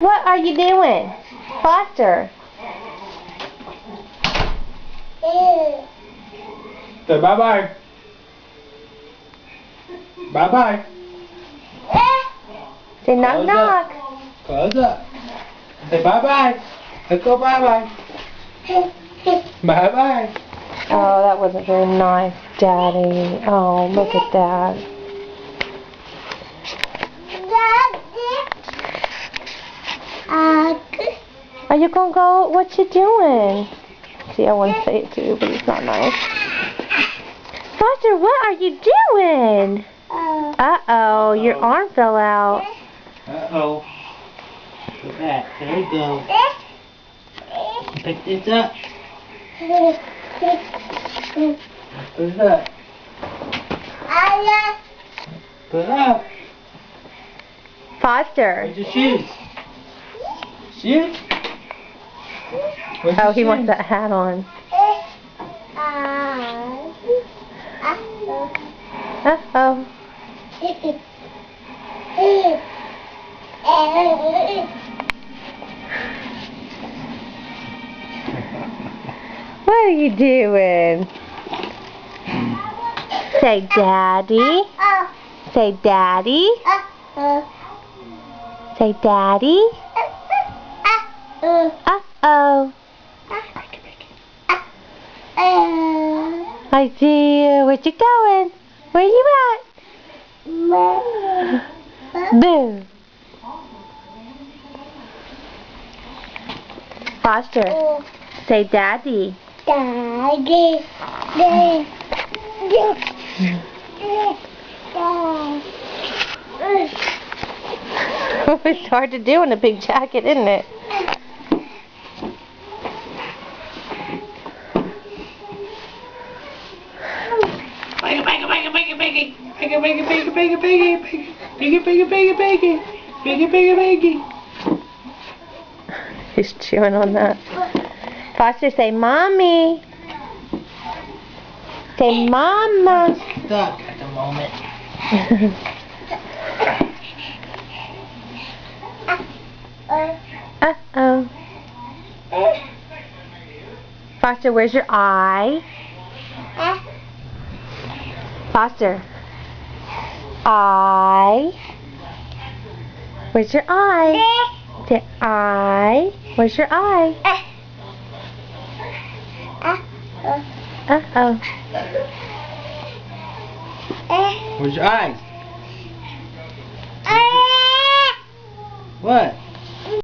What are you doing? Foster. Say bye-bye. Bye-bye. Say knock knock. Close up. Say bye-bye. Let's go bye-bye. Bye-bye. Oh, that wasn't very nice, Daddy. Oh, look at that. Are you gonna go? What you doing? See, I want to say it too, but it's not nice. Foster, what are you doing? Uh-oh, your arm fell out. Uh-oh. Look at that. There we go. Pick this up. Put it up. Put it up. Foster. Where's your shoes? Shoes? Oh, he wants that hat on. Uh-oh. What are you doing? Say Daddy. Say Daddy. Say Daddy. Uh-oh. I see you. Where you going? Where you at? Boo. Foster. Say Daddy. Daddy. It's hard to do in a big jacket, isn't it? He's chewing on that. Foster, say Mommy. Say Mama. Stuck at the moment. Uh-oh. Foster, where's your eye? Foster. Eye. Where's your eye? Say eye. Where's your eye? Uh-oh. Where's your eyes? What?